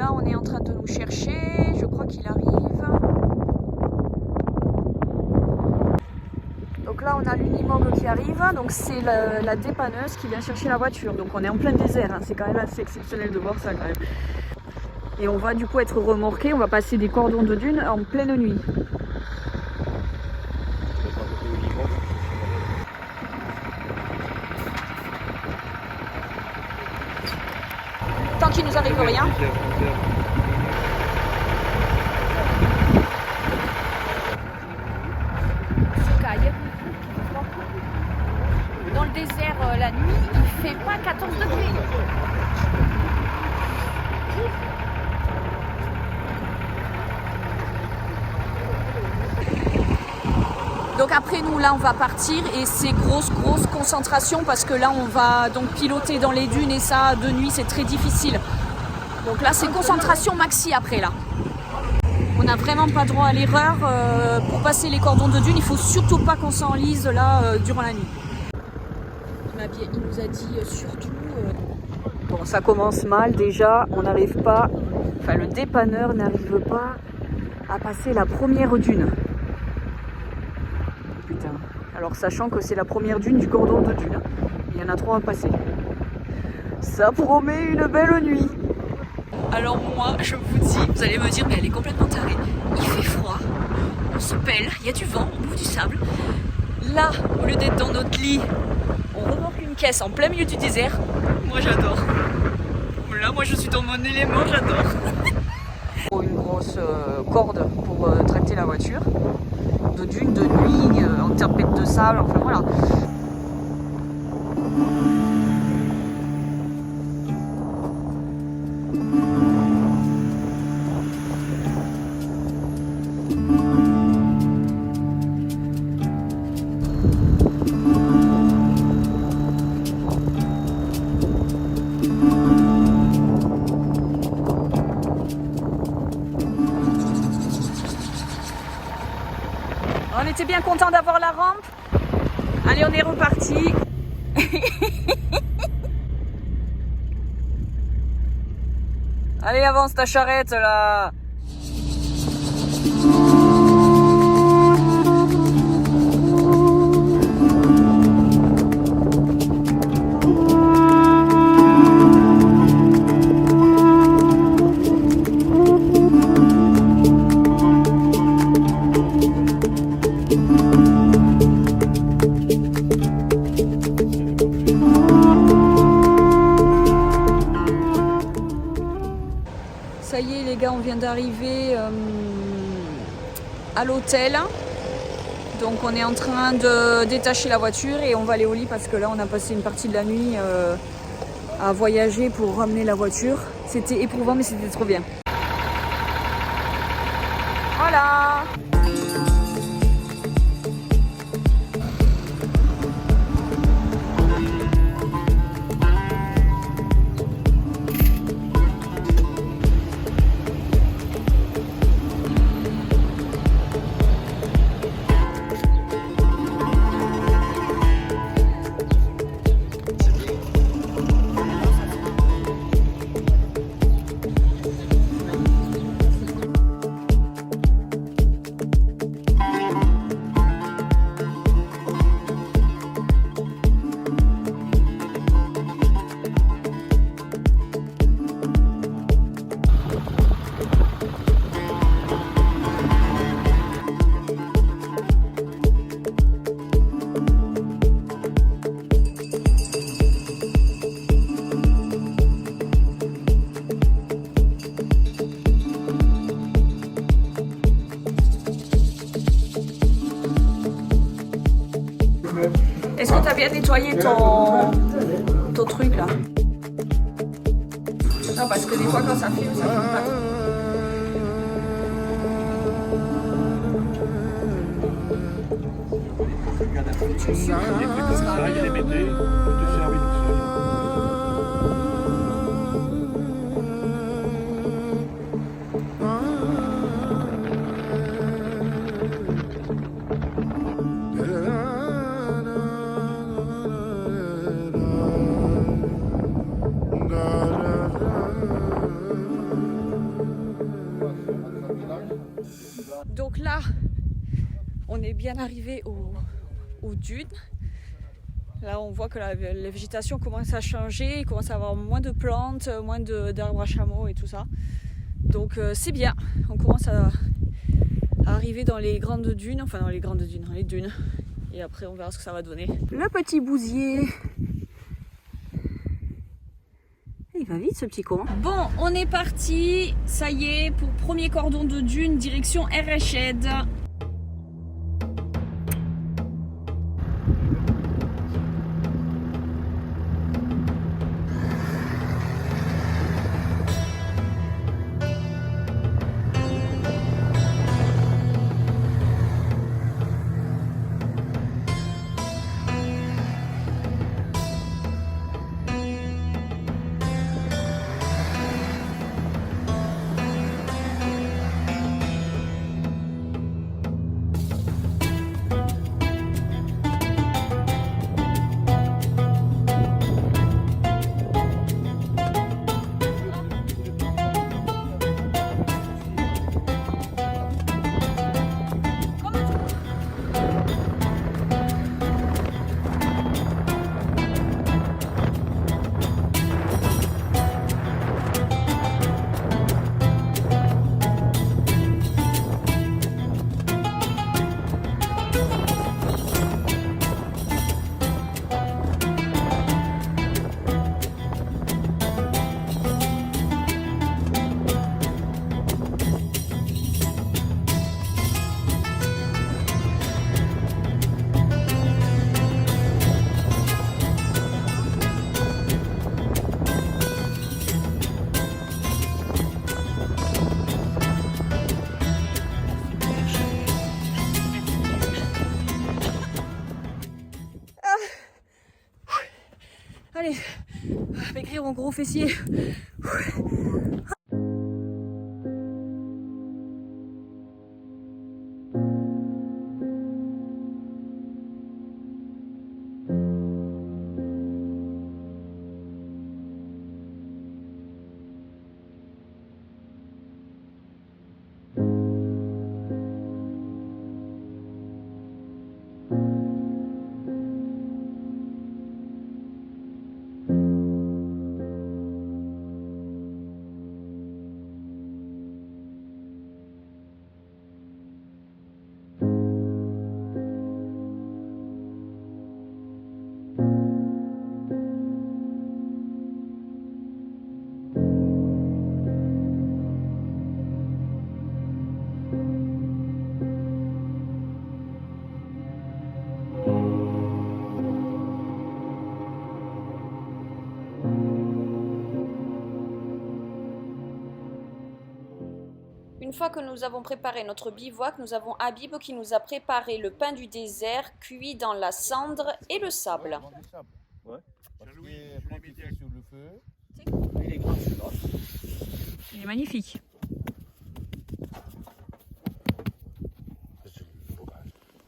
là, on est en train de nous chercher. Je crois qu'il arrive. Donc là, on a l'Unimog qui arrive. Donc c'est la dépanneuse qui vient chercher la voiture. Donc on est en plein désert. Hein. C'est quand même assez exceptionnel de voir ça quand même. Et on va du coup être remorqué. On va passer des cordons de dune en pleine nuit. Tant qu'il nous arrive rien. Dans le désert, la nuit, il fait pas 14 degrés. Donc après nous, là, on va partir et c'est grosse concentration parce que là, on va donc piloter dans les dunes et ça, de nuit, c'est très difficile. Donc là, c'est concentration maxi après, là. On n'a vraiment pas droit à l'erreur. Pour passer les cordons de dune, il faut surtout pas qu'on s'enlise là durant la nuit. Il nous a dit surtout... Bon, ça commence mal déjà, on n'arrive pas... Enfin, le dépanneur n'arrive pas à passer la première dune. Putain. Alors, sachant que c'est la première dune du cordon de dune. Il y en a 3 à passer. Ça promet une belle nuit. Alors moi, je vous dis, vous allez me dire, mais elle est complètement tarée. Il fait froid, on se pèle, il y a du vent au bout du sable. Là, au lieu d'être dans notre lit, on remorque une caisse en plein milieu du désert. Moi, j'adore. Là, moi, je suis dans mon élément, j'adore. Une grosse corde pour tracter la voiture. De dune, de nuit, en tempête de sable, enfin voilà. On était bien content d'avoir la rampe. Allez, on est reparti. Allez, avance ta charrette là. Ça y est les gars, on vient d'arriver à l'hôtel. Donc on est en train de détacher la voiture et on va aller au lit parce que là on a passé une partie de la nuit à voyager pour ramener la voiture. C'était éprouvant mais c'était trop bien. Voilà. Est-ce que tu as bien nettoyé ton truc là? Non, parce que des fois quand ça filme pas. Tu es sûr que ça sera Donc là, on est bien arrivé aux dunes. Là, on voit que la végétation commence à changer, il commence à avoir moins de plantes, moins d'arbres à chameaux et tout ça. Donc c'est bien, on commence à arriver dans les grandes dunes, enfin dans les grandes dunes, dans les dunes. Et après, on verra ce que ça va donner. Le petit bousier. Il va vite ce petit con. Bon, on est parti. Ça y est, pour premier cordon de dune, direction Erreched. Allez, maigrir mon gros fessier. Une fois que nous avons préparé notre bivouac, nous avons Habib qui nous a préparé le pain du désert cuit dans la cendre et le sable. Ouais. Parce que quand tu fais sur le feu, il est grand celui-là. Il est magnifique.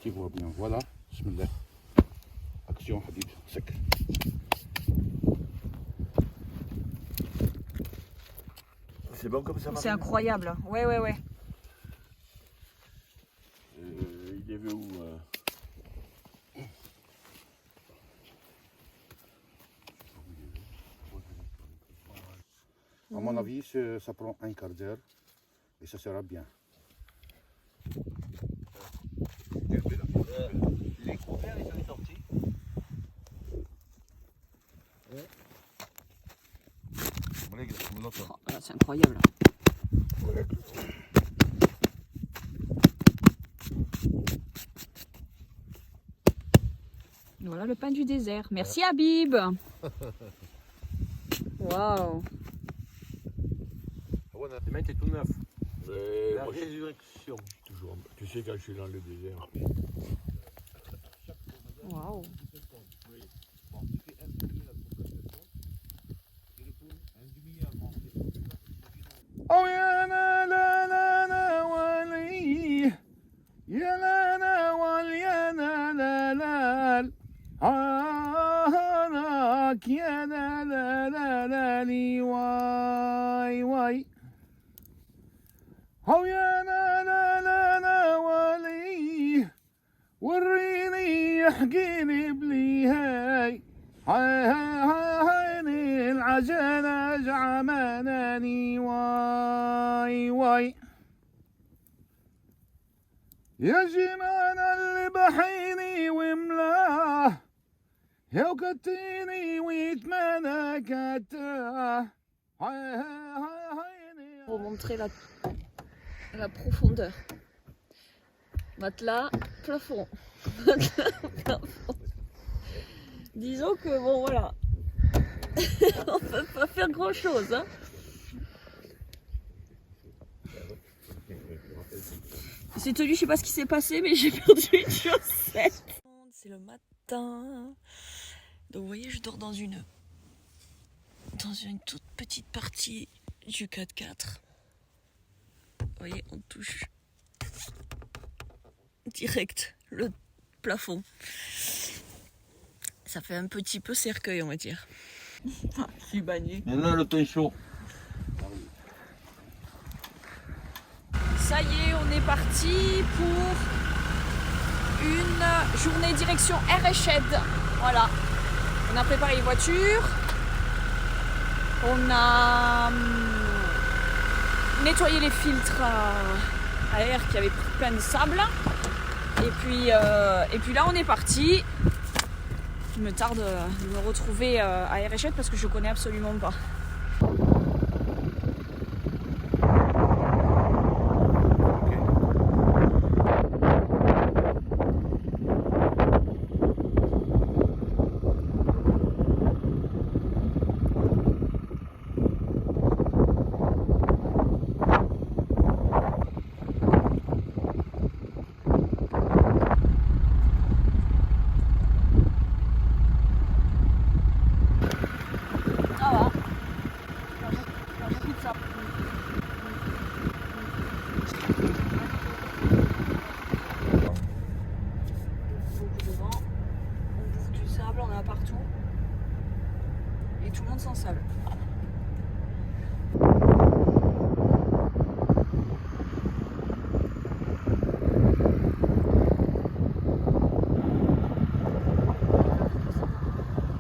Tu vois bien, voilà. Bismillah. Action Habib, sec. C'est bon comme ça. C'est incroyable. Ouais, ouais, ouais. Il est vu où À mon avis, ça prend un quart d'heure et ça sera bien. Les couverts, ils sont sortis. Oh, c'est incroyable. Voilà le pain du désert. Merci Habib. Waouh. Le mec est tout neuf. La résurrection, toujours. Tu sais quand je suis dans le désert. Waouh. Oh ya la la la la wali, ya la la wal ya la la la, hanak ya la la la la li wai wai. Oh ya la la وريني يحكيني بلي هاي هاي العجلة جعماناني واي واي يا جمان اللي بحيني وملاه يا وكتيني ويتمنى كتاه Pour montrer la profondeur. Matelas, plafond. Matelas, plafond. Disons que bon voilà, on peut pas faire grand chose. Hein. C'est tenu, je sais pas ce qui s'est passé, mais j'ai perdu une chaussette. C'est le matin. Donc vous voyez, je dors dans une toute petite partie du 4x4. Vous voyez, on touche direct le plafond. Ça fait un petit peu cercueil, on va dire. Je suis banni. Maintenant le temps est chaud. Ça y est, on est parti pour une journée direction Erechedd. Voilà. On a préparé les voitures. On a nettoyé les filtres à air qui avaient pris plein de sable. Et puis là, on est parti. Il me tarde de me retrouver à Erechedd parce que je connais absolument pas. Partout et tout le monde sans sable.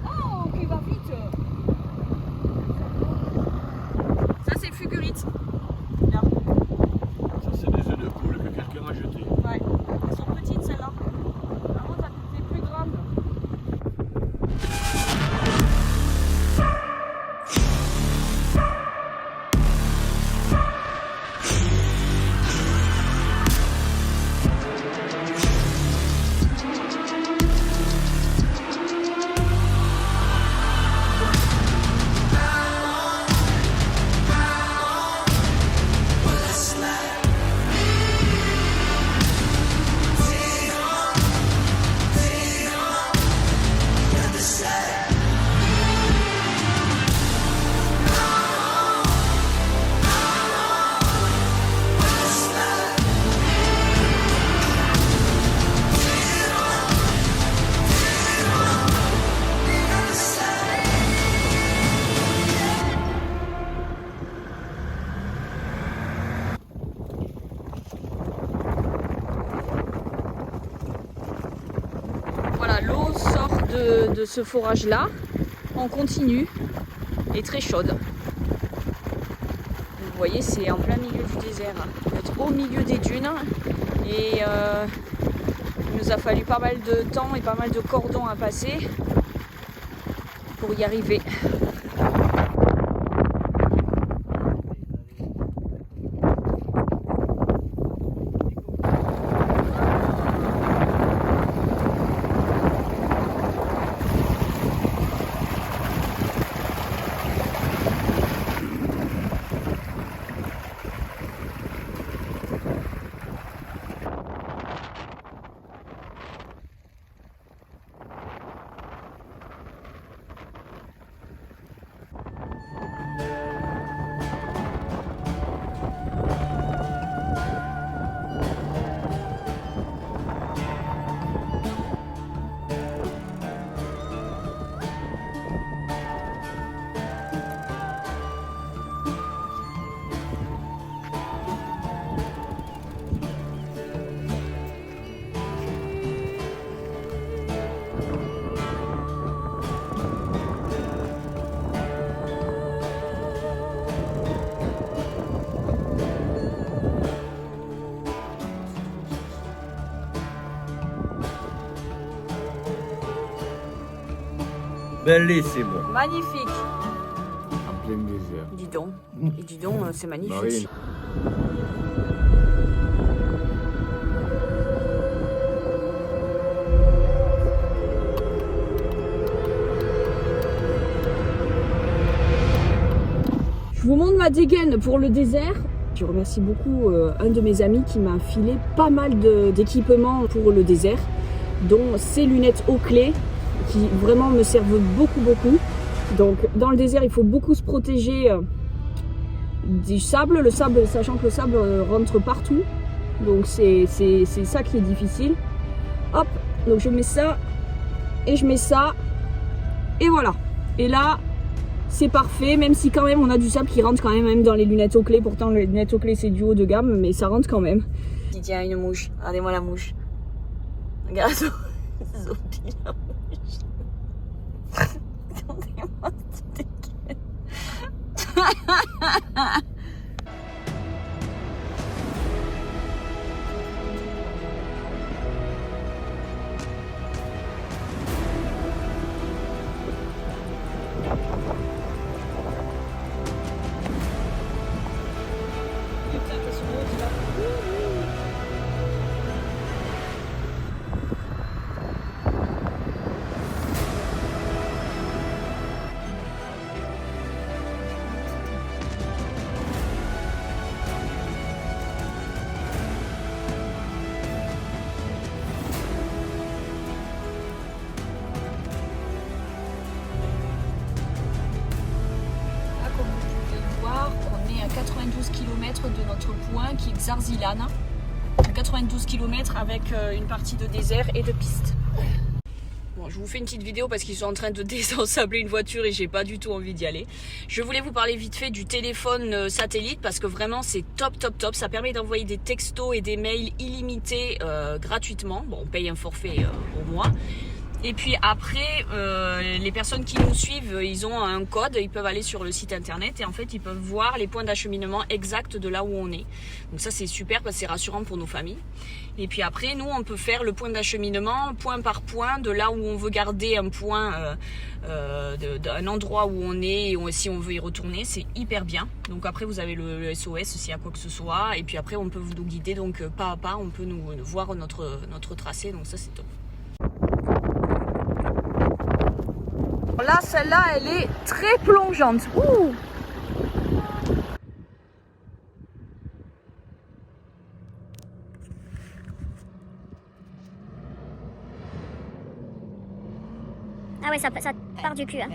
Oh, qui va vite. Ça c'est Fugurite. Là. Ça c'est des œufs de poule que quelqu'un a jetés. Ouais, elles sont petites celles-là. Avant ça coûtait plus grande. L'eau sort de ce forage là en continu et très chaude. Vous voyez, c'est en plein milieu du désert, on va être au milieu des dunes et il nous a fallu pas mal de temps et pas mal de cordons à passer pour y arriver. Bellissimo. Magnifique. En plein désert. Dis donc, c'est magnifique. Marine. Je vous montre ma dégaine pour le désert. Je remercie beaucoup un de mes amis qui m'a filé pas mal d'équipements pour le désert, dont ces lunettes Oakley qui vraiment me servent beaucoup. Donc dans le désert, il faut beaucoup se protéger du sable. Le sable, sachant que le sable rentre partout. Donc c'est ça qui est difficile. Hop, donc je mets ça et je mets ça. Et voilà. Et là, c'est parfait, même si quand même on a du sable qui rentre quand même dans les lunettes Oakley. Pourtant les lunettes Oakley c'est du haut de gamme, mais ça rentre quand même. Il tient une mouche, regardez-moi la mouche. Regarde, Zombie la mouche. Regardez-moi cette dégaine. On est à 92 km de notre point qui est Xarzilan. 92 km avec une partie de désert et de piste. Bon, je vous fais une petite vidéo parce qu'ils sont en train de désensabler une voiture et j'ai pas du tout envie d'y aller. Je voulais vous parler vite fait du téléphone satellite parce que vraiment c'est top. Ça permet d'envoyer des textos et des mails illimités gratuitement. Bon, on paye un forfait au mois. Et puis après, les personnes qui nous suivent, ils ont un code, ils peuvent aller sur le site internet et en fait ils peuvent voir les points d'acheminement exacts de là où on est. Donc ça c'est super parce que c'est rassurant pour nos familles. Et puis après, nous on peut faire le point d'acheminement point par point de là où on veut garder un point, d'un endroit où on est et si on veut y retourner, c'est hyper bien. Donc après vous avez le SOS s'il y a quoi que ce soit et puis après on peut nous guider donc pas à pas, on peut nous voir notre tracé, donc ça c'est top. Là, celle-là, elle est très plongeante. Ouh. Ah ouais, ça part du cul. Hein.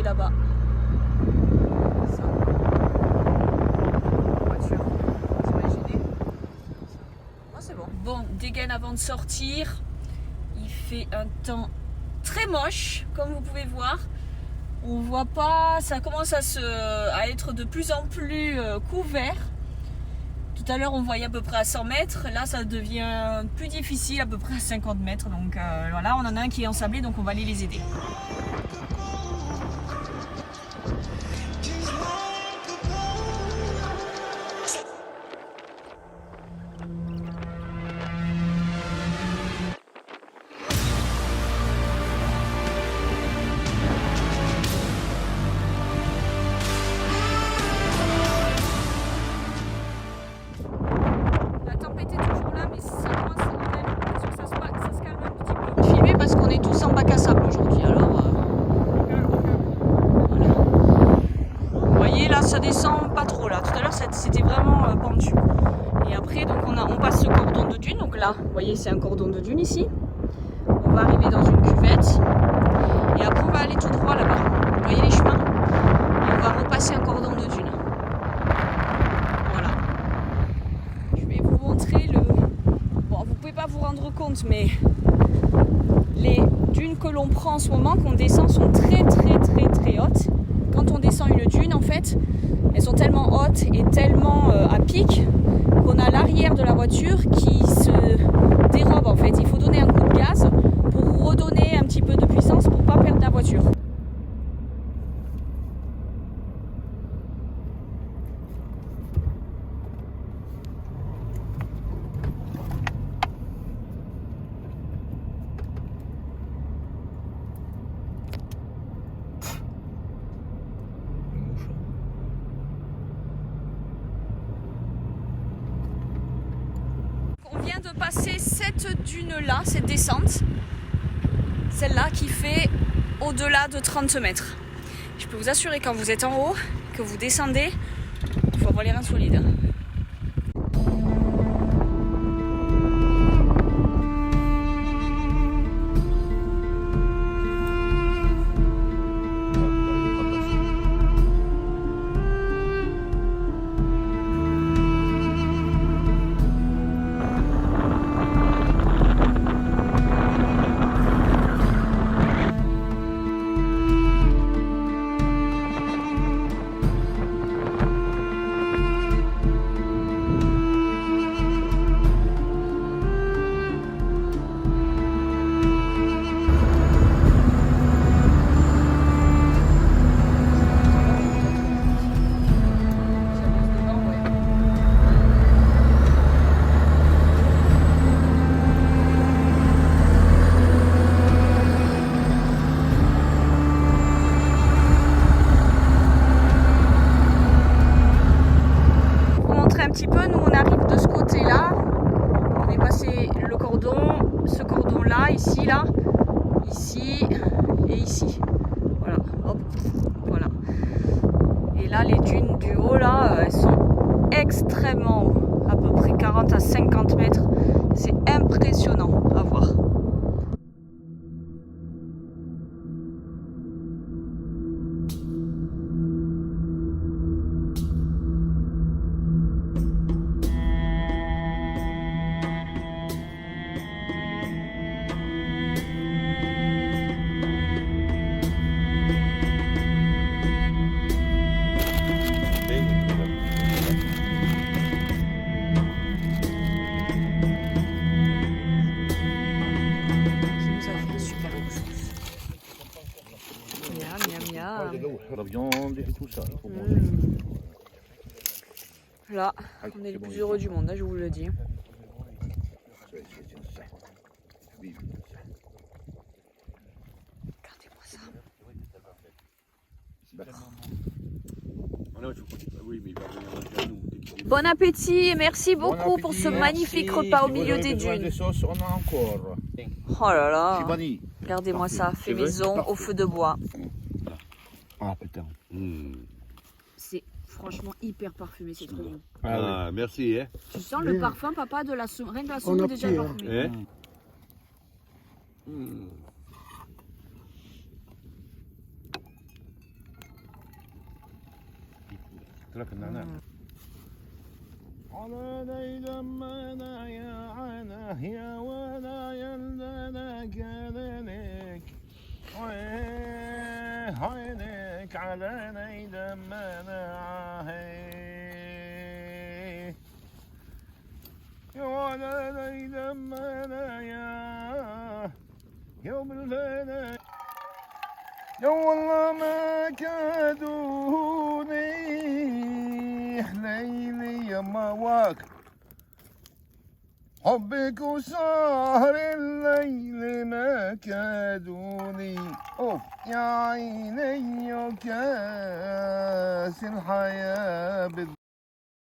Là-bas. Ça. Voiture. Vous imaginez? Moi c'est bon. Bon, dégaine avant de sortir. Il fait un temps très moche, comme vous pouvez voir. On voit pas, ça commence à être de plus en plus couvert. Tout à l'heure on voyait à peu près à 100 mètres, là ça devient plus difficile, à peu près à 50 mètres. Donc voilà, on en a un qui est ensablé, donc on va aller les aider. Parce qu'on est tous en bac à sable aujourd'hui, alors voilà. Vous voyez là ça descend pas trop là, tout à l'heure c'était vraiment pentu. Et après donc on passe ce cordon de dune, donc là vous voyez c'est un cordon de dune ici. On va arriver dans une cuvette et après on va aller tout droit là-bas. Vous voyez les chemins, et on va repasser un cordon de dune. Voilà. Je vais vous montrer le... Bon, vous pouvez pas vous rendre compte mais... les dunes que l'on prend en ce moment, qu'on descend, sont très hautes. Quand on descend une dune, en fait, elles sont tellement hautes et tellement à pic qu'on a l'arrière de la voiture qui se dérobe en fait. Il faut donner un coup de gaz pour redonner un petit peu de puissance pour ne pas perdre la voiture. On vient de passer cette dune-là, cette descente, celle-là qui fait au-delà de 30 mètres. Je peux vous assurer, quand vous êtes en haut, que vous descendez, il faut avoir les reins solides. Un petit peu, nous on arrive de ce côté-là, on est passé le cordon, ce cordon-là, ici, là, ici et ici. Voilà, hop, voilà. Et là, les dunes du haut, là, elles sont extrêmement hautes, à peu près 40 à 50 mètres. C'est impressionnant à voir. La viande et tout ça. Là, on est les plus heureux du monde, hein, je vous le dis. Regardez-moi ça. Bon appétit et merci beaucoup pour ce magnifique repas au milieu des dunes. On a encore. Oh là là, regardez-moi ça, fait maison au feu de bois. Ah putain. C'est franchement hyper parfumé, c'est trop bon. Ah, merci. Hein. Tu sens le parfum, papa, de la rien que la soupe déjà parfumée. عينك على نيد مناعي يا ولا نيد منايا يوم الفنا يا والله ما كادوني حليلي يا مواك حبك وسهر الليل ما كادوني أوف يا عيني يا كاس الحياة